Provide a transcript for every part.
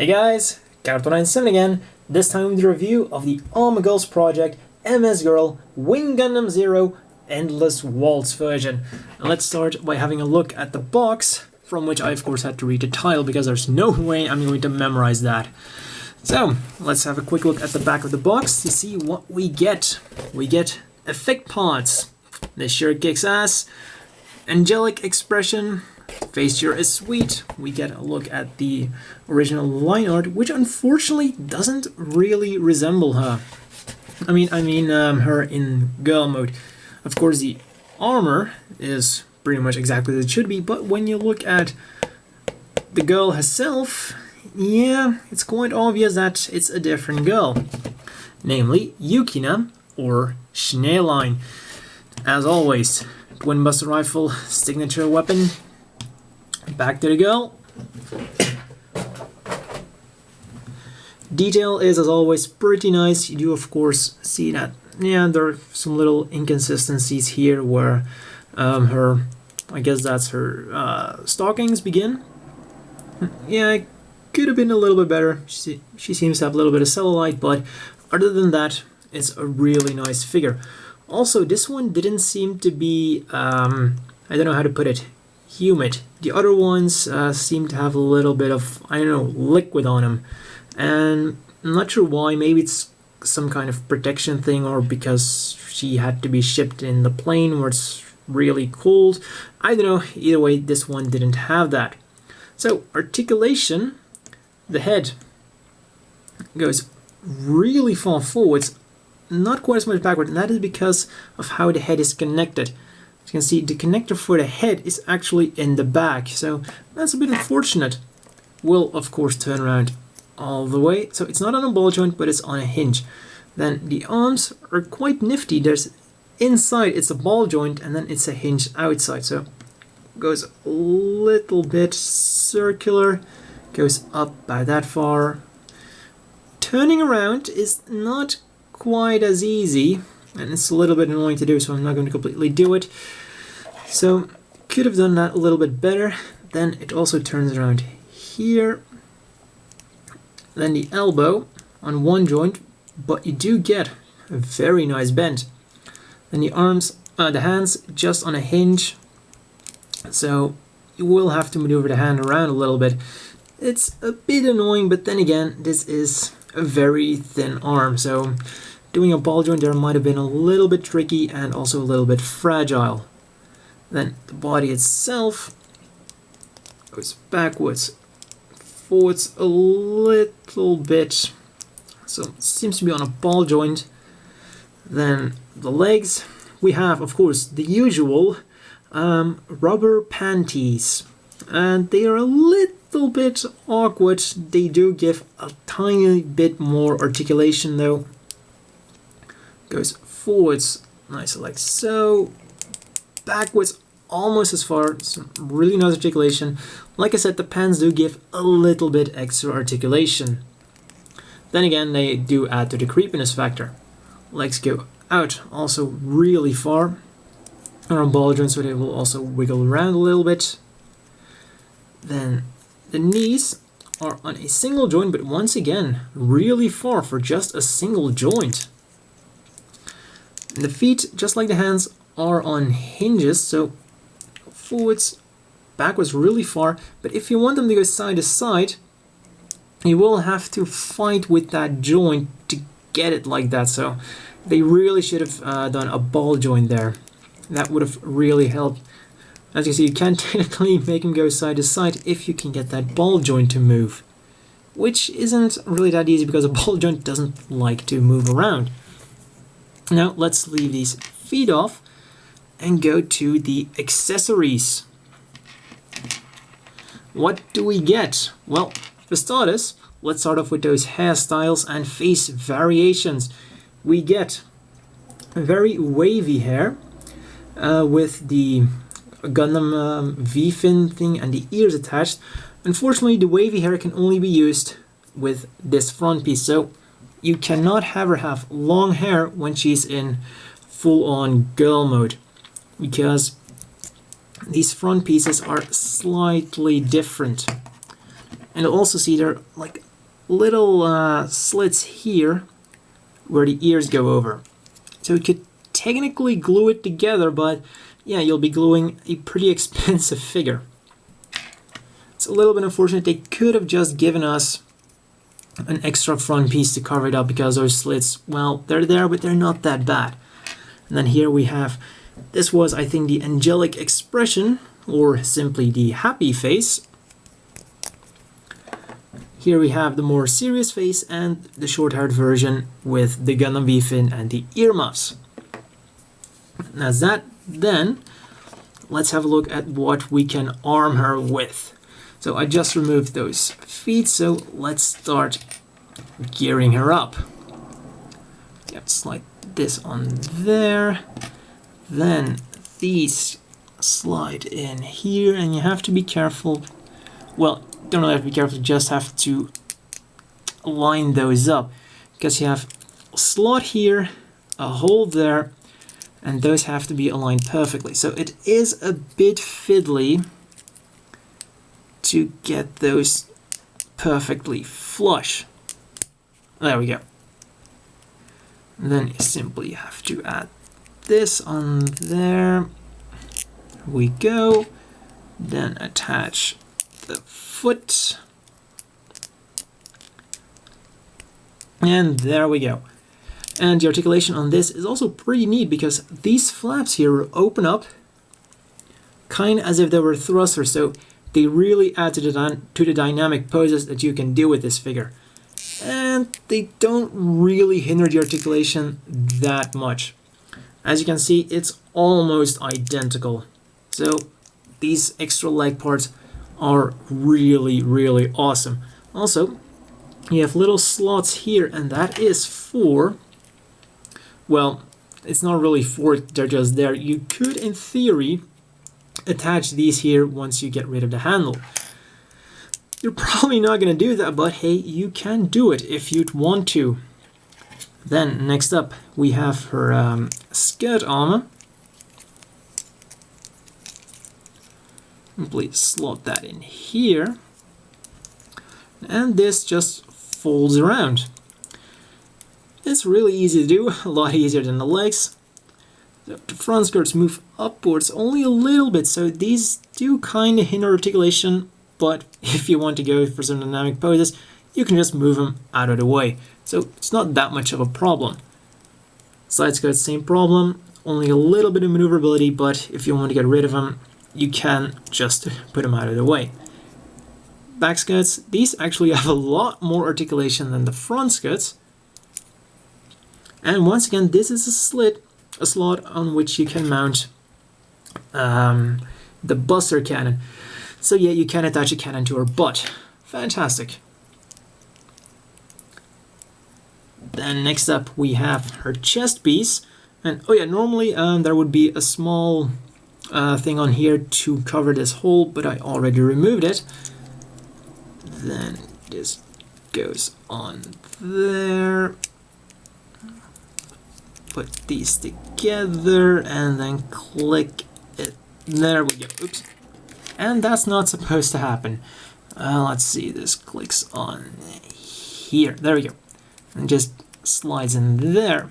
Hey guys, Cartoon97 again, this time with a review of the Armor Girls Project MS Girl Wing Gundam Zero Endless Waltz version. And let's start by having a look at the box, from which I of course had to read the title because there's no way I'm going to memorize that. So, let's have a quick look at the back of the box to see what we get. We get effect parts. This sure kicks ass. Angelic expression. Facier is sweet. We get a look at the original line art, which unfortunately doesn't really resemble her. I mean her in girl mode. Of course, the armor is pretty much exactly as it should be, but when you look at the girl herself, yeah, it's quite obvious that it's a different girl. Namely, Yukina, or Schneeline. As always, twin buster rifle, signature weapon. Back to the girl. Detail is, as always, pretty nice. You do, of course, see that, yeah, there are some little inconsistencies here where her, I guess that's her stockings begin. Yeah, it could have been a little bit better. She seems to have a little bit of cellulite, but other than that, it's a really nice figure. Also, this one didn't seem to be, I don't know how to put it, humid. The other ones seem to have a little bit of, I don't know, liquid on them. And I'm not sure why. Maybe it's some kind of protection thing, or because she had to be shipped in the plane where it's really cold. I don't know. Either way, this one didn't have that. So, articulation, the head goes really far forwards, not quite as much backward, and that is because of how the head is connected. As you can see, the connector for the head is actually in the back, so that's a bit unfortunate. Will, of course, turn around all the way, so it's not on a ball joint, but it's on a hinge. Then the arms are quite nifty. There's inside, it's a ball joint, and then it's a hinge outside, so it goes a little bit circular, goes up by that far. Turning around is not quite as easy, and it's a little bit annoying to do, so I'm not going to completely do it. So, could have done that a little bit better. Then it also turns around here. Then the elbow on one joint, but you do get a very nice bend. Then the arms, the hands just on a hinge. So you will have to maneuver the hand around a little bit. It's a bit annoying, but then again, this is a very thin arm, so doing a ball joint there might have been a little bit tricky and also a little bit fragile. Then the body itself goes backwards, forwards a little bit, so it seems to be on a ball joint. Then the legs, we have, of course, the usual rubber panties, and they are a little bit awkward. They do give a tiny bit more articulation though. Goes forwards, nice like so, backwards almost as far, some really nice articulation. Like I said, the pants do give a little bit extra articulation. Then again, they do add to the creepiness factor. Legs go out also really far. They're on ball joints, so they will also wiggle around a little bit. Then the knees are on a single joint, but once again, really far for just a single joint. And the feet, just like the hands, are on hinges, so forwards, backwards really far, but if you want them to go side to side, you will have to fight with that joint to get it like that, so they really should have done a ball joint there. That would have really helped. As you see, you can technically make them go side to side if you can get that ball joint to move, which isn't really that easy because a ball joint doesn't like to move around. Now let's leave these feet off and go to the accessories. What do we get? Well, for starters, let's start off with those hairstyles and face variations. We get a very wavy hair with the Gundam V-fin thing and the ears attached. Unfortunately, the wavy hair can only be used with this front piece, so you cannot have her have long hair when she's in full-on girl mode, because these front pieces are slightly different. And you'll also see they're like little slits here where the ears go over. So we could technically glue it together, but yeah, you'll be gluing a pretty expensive figure. It's a little bit unfortunate. They could have just given us an extra front piece to cover it up, because those slits, well, they're there, but they're not that bad. And then here we have, this was, I think, the angelic expression, or simply the happy face. Here we have the more serious face and the short-haired version with the Gundam V-fin and the earmuffs. As that, then let's have a look at what we can arm her with. So I just removed those feet, so let's start gearing her up. You have to slide this on there, then these slide in here, and you have to be careful. Well, don't really have to be careful, you just have to line those up, because you have a slot here, a hole there, and those have to be aligned perfectly. So it is a bit fiddly to get those perfectly flush. There we go. And then you simply have to add this on there. Here we go. Then attach the foot. And there we go. And the articulation on this is also pretty neat, because these flaps here open up kind of as if they were thrusters, so they really add to the dynamic poses that you can do with this figure. And they don't really hinder the articulation that much. As you can see, it's almost identical. So these extra leg parts are really, really awesome. Also, you have little slots here, and that is for, well, it's not really for, they're just there. You could, in theory, attach these here once you get rid of the handle. You're probably not going to do that, but hey, you can do it if you'd want to. Then, next up, we have her skirt armor. Simply slot that in here. And this just folds around. It's really easy to do, a lot easier than the legs. The front skirts move upwards only a little bit, so these do kind of hinder articulation, but if you want to go for some dynamic poses, you can just move them out of the way. So it's not that much of a problem. Side skirts, same problem, only a little bit of maneuverability, but if you want to get rid of them, you can just put them out of the way. Back skirts, these actually have a lot more articulation than the front skirts. And once again, this is a slot on which you can mount the Buster cannon. So yeah, you can attach a cannon to her butt. Fantastic. Then next up we have her chest piece. And oh yeah, normally there would be a small thing on here to cover this hole, but I already removed it. Then this goes on there. Put these together and then click it. There we go. Oops. And that's not supposed to happen. Let's see, this clicks on here. There we go. And just slides in there.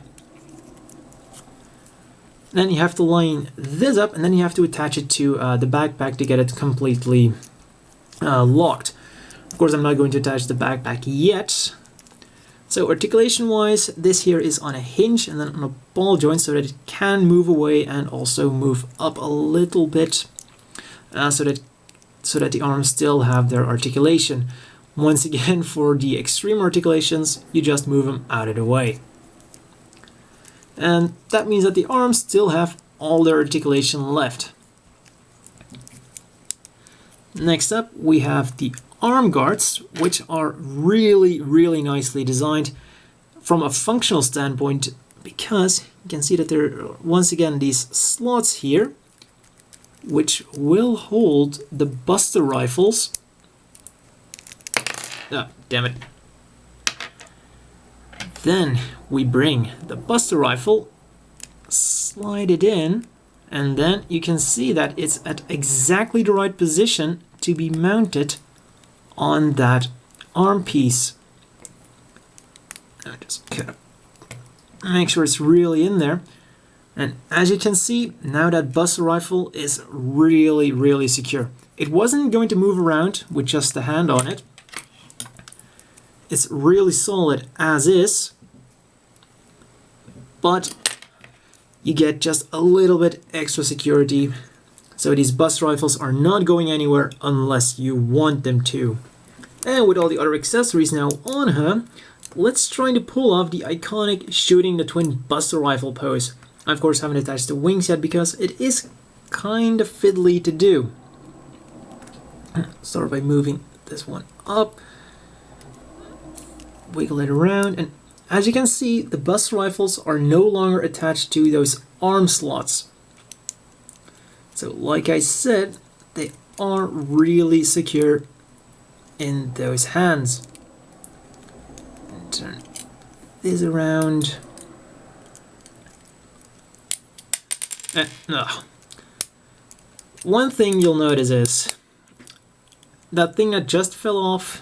Then you have to line this up, and then you have to attach it to the backpack to get it completely locked. Of course, I'm not going to attach the backpack yet. So articulation-wise, this here is on a hinge and then on a ball joint, so that it can move away and also move up a little bit, so that the arms still have their articulation. Once again, for the extreme articulations, you just move them out of the way. And that means that the arms still have all their articulation left. Next up, we have the arm guards, which are really, really nicely designed from a functional standpoint, because you can see that there are, once again, these slots here, which will hold the Buster rifles. Ah, damn it. Then we bring the Buster rifle, slide it in, and then you can see that it's at exactly the right position to be mounted on that arm piece. Just kind of make sure it's really in there. And as you can see, now that Buster Rifle is really, really secure. It wasn't going to move around with just the hand on it. It's really solid as is, but you get just a little bit extra security. So these Buster Rifles are not going anywhere unless you want them to. And with all the other accessories now on her, let's try to pull off the iconic shooting the twin Buster Rifle pose. I of course haven't attached the wings yet because it is kind of fiddly to do. Start by moving this one up, wiggle it around, and as you can see, the Buster Rifles are no longer attached to those arm slots. So like I said, they are really secure in those hands. Turn this around. No. One thing you'll notice is that thing that just fell off,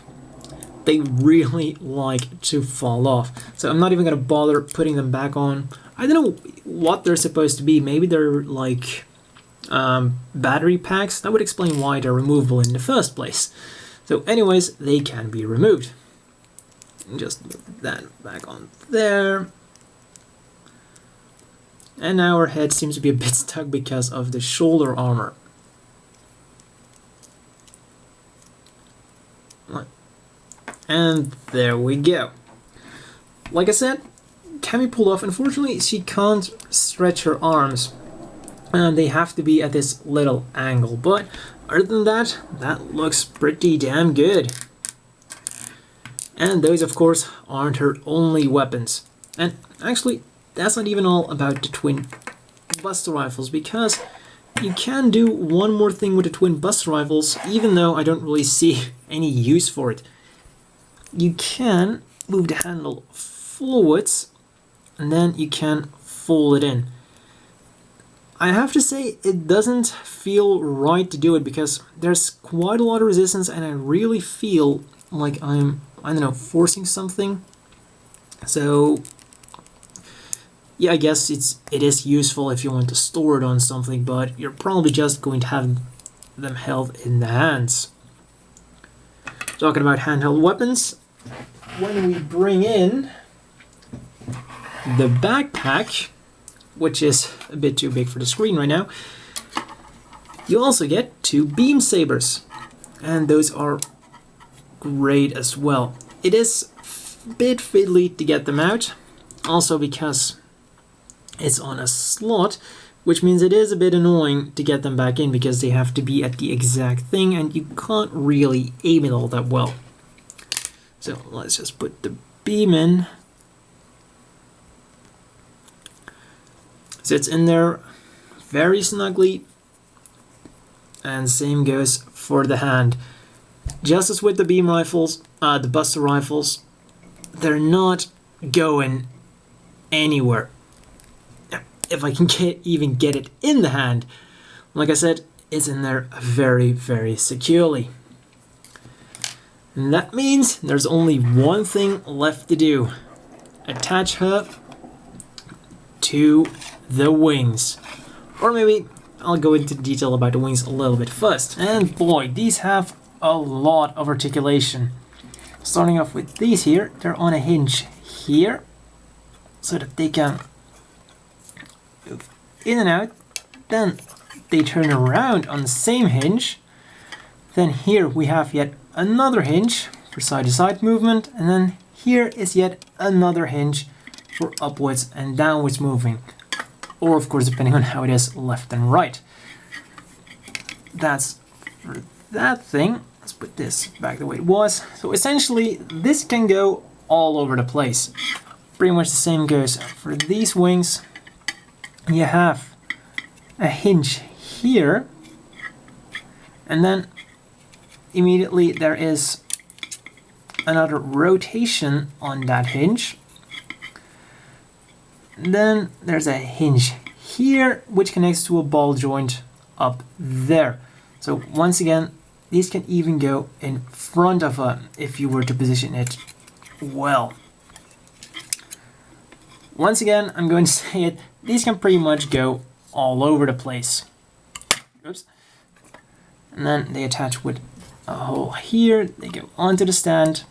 they really like to fall off. So I'm not even gonna bother putting them back on. I don't know what they're supposed to be. Maybe they're like battery packs. That would explain why they're removable in the first place. So anyways, they can be removed. Just move that back on there. And now her head seems to be a bit stuck because of the shoulder armor. And there we go. Like I said, can be pulled off. Unfortunately, she can't stretch her arms, and they have to be at this little angle. But other than that, that looks pretty damn good. And those, of course, aren't her only weapons. And actually, that's not even all about the twin Buster Rifles, because you can do one more thing with the twin Buster Rifles, even though I don't really see any use for it. You can move the handle forwards, and then you can fold it in. I have to say, it doesn't feel right to do it because there's quite a lot of resistance, and I really feel like I'm, I don't know, forcing something. So yeah, I guess it is useful if you want to store it on something, but you're probably just going to have them held in the hands. Talking about handheld weapons, when we bring in the backpack, which is a bit too big for the screen right now, you also get two beam sabers, and those are great as well. It is a bit fiddly to get them out, also because it's on a slot, which means it is a bit annoying to get them back in because they have to be at the exact thing and you can't really aim it all that well. So let's just put the beam in. So it's in there very snugly, and same goes for the hand. Just as with the beam rifles, the Buster Rifles, they're not going anywhere. If I can even get it in the hand, like I said, it's in there very, very securely. And that means there's only one thing left to do. Attach her to the wings. Or maybe I'll go into detail about the wings a little bit first. And boy, these have a lot of articulation. Starting off with these here, they're on a hinge here, so that they can move in and out. Then they turn around on the same hinge. Then here we have yet another hinge for side-to-side movement, and then here is yet another hinge for upwards and downwards moving, or of course depending on how it is, left and right. That's for that thing. Let's put this back the way it was. So essentially this can go all over the place. Pretty much the same goes for these wings. You have a hinge here, and then immediately there is another rotation on that hinge. And then there's a hinge here which connects to a ball joint up there. So once again, these can even go in front of her if you were to position it well. Once again, I'm going to say it, these can pretty much go all over the place. Oops. And then they attach with a hole here, they go onto the stand.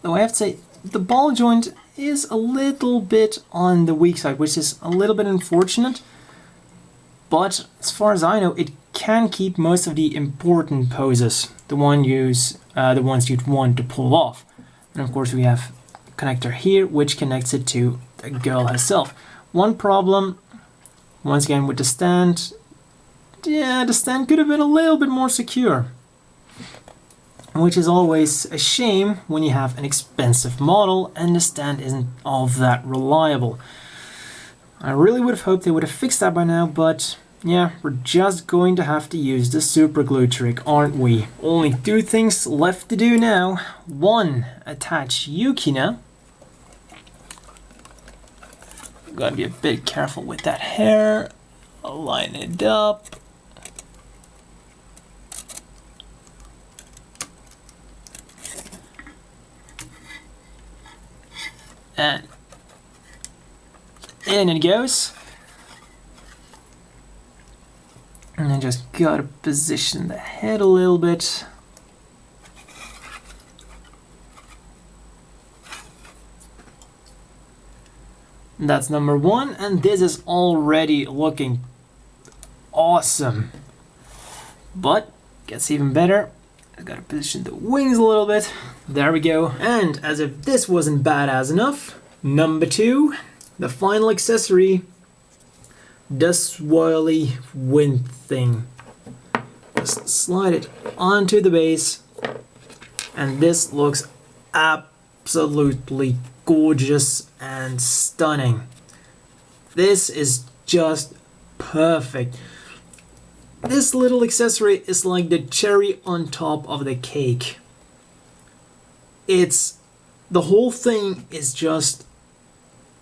Though I have to say, the ball joint is a little bit on the weak side, which is a little bit unfortunate. But as far as I know, it can keep most of the important poses, the ones you'd want to pull off. And of course we have a connector here, which connects it to the girl herself. One problem, once again with the stand, yeah, the stand could have been a little bit more secure. Which is always a shame when you have an expensive model and the stand isn't all that reliable. I really would have hoped they would have fixed that by now, but yeah, we're just going to have to use the super glue trick, aren't we? Only two things left to do now. One, attach Yukina. Gotta be a bit careful with that hair. Align it up. And in it goes. And I just gotta position the head a little bit. That's number one, and this is already looking awesome. But gets even better. I gotta position the wings a little bit. There we go. And as if this wasn't badass enough, number two, the final accessory, the swirly wind thing. Just slide it onto the base, and this looks absolutely gorgeous and stunning. This is just perfect. This little accessory is like the cherry on top of the cake. The whole thing is just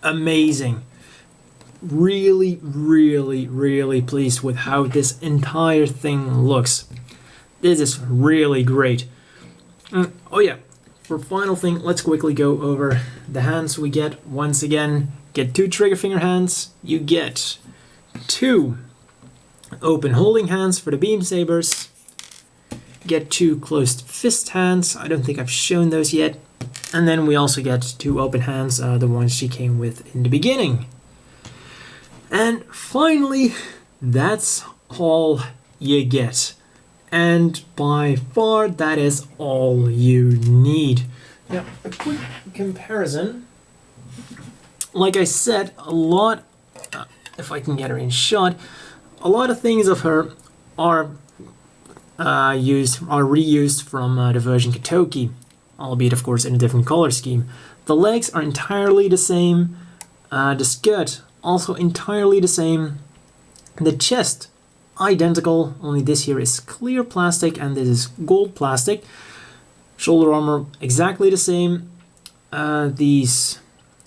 amazing. Really, really, really pleased with how this entire thing looks. This is really great. Oh yeah, for final thing, let's quickly go over the hands we get. Once again, get two trigger finger hands. You get two open holding hands for the beam sabers. Get two closed fist hands. I don't think I've shown those yet. And then we also get two open hands, the ones she came with in the beginning. And finally, that's all you get. And by far, that is all you need. Now, a quick comparison. Like I said, a lot, if I can get her in shot, a lot of things of her are reused from the version Katoki, albeit of course in a different color scheme. The legs are entirely the same, the skirt also entirely the same, the chest identical, only this here is clear plastic and this is gold plastic. Shoulder armor exactly the same, these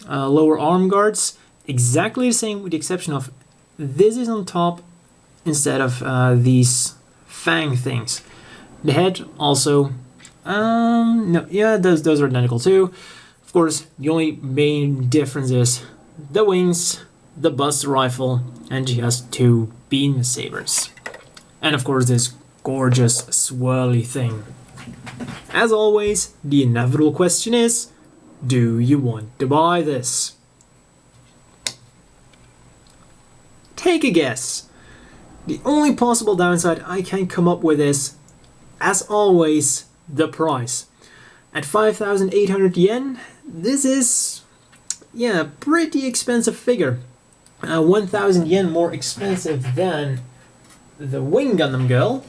lower arm guards exactly the same with the exception of this is on top instead of these fang things. The head also, no, yeah, those are identical too. Of course, the only main difference is the wings, the Buster rifle, and she has two beam sabers. And of course, this gorgeous swirly thing. As always, the inevitable question is, do you want to buy this? Take a guess. The only possible downside I can come up with is, as always, the price. At 5,800 yen, this is, yeah, a pretty expensive figure. 1,000 yen more expensive than the Wing Gundam girl.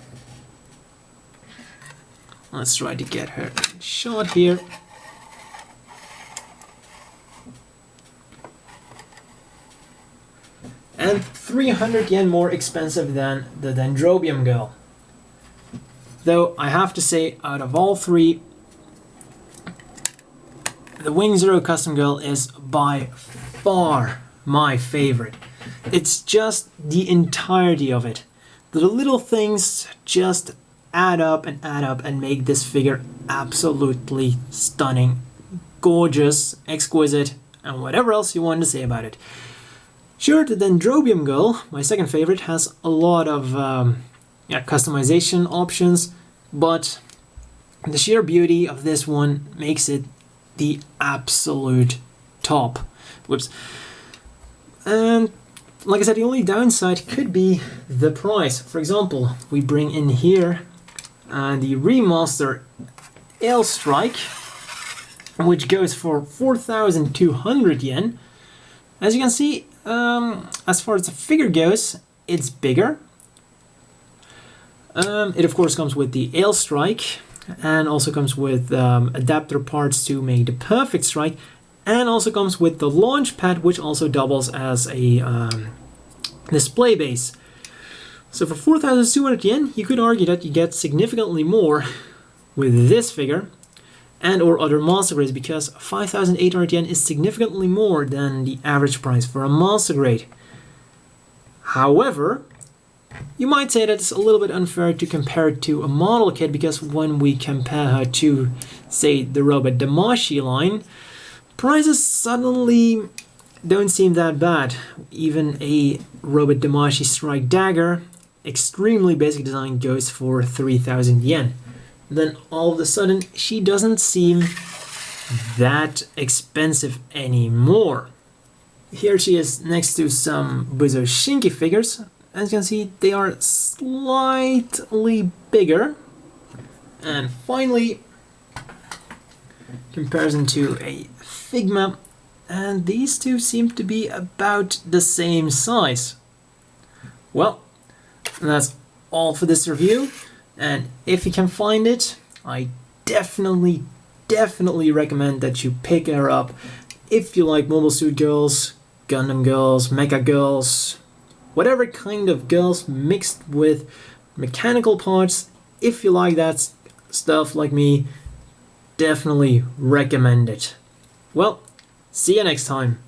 Let's try to get her shot here. And 300 yen more expensive than the Dendrobium girl. Though I have to say, out of all three, the Wing Zero Custom Girl is by far my favorite. It's just the entirety of it. The little things just add up and make this figure absolutely stunning, gorgeous, exquisite, and whatever else you want to say about it. Sure, the Dendrobium Girl, my second favorite, has a lot of customization options, but the sheer beauty of this one makes it the absolute top. Whoops. And like I said, the only downside could be the price. For example, we bring in here the remaster Ailstrike, which goes for 4,200 yen. As you can see, as far as the figure goes, it's bigger. It of course comes with the Ailstrike, and also comes with adapter parts to make the perfect strike, and also comes with the launch pad, which also doubles as a display base. So for 4,200 yen, you could argue that you get significantly more with this figure and or other monster grades, because 5,800 yen is significantly more than the average price for a monster grade. However, you might say that it's a little bit unfair to compare it to a model kit, because when we compare her to, say, the Robot Damashi line, prices suddenly don't seem that bad. Even a Robot Damashi Strike Dagger, extremely basic design, goes for 3,000 yen. Then all of a sudden, she doesn't seem that expensive anymore. Here she is next to some Buzo Shinki figures. As you can see, they are slightly bigger. And finally, comparison to a Figma, and these two seem to be about the same size. Well, that's all for this review, and if you can find it, I definitely recommend that you pick her up if you like Mobile Suit Girls, Gundam Girls, Mecha Girls, whatever kind of girls mixed with mechanical parts. If you like that stuff like me, definitely recommend it. Well, see you next time.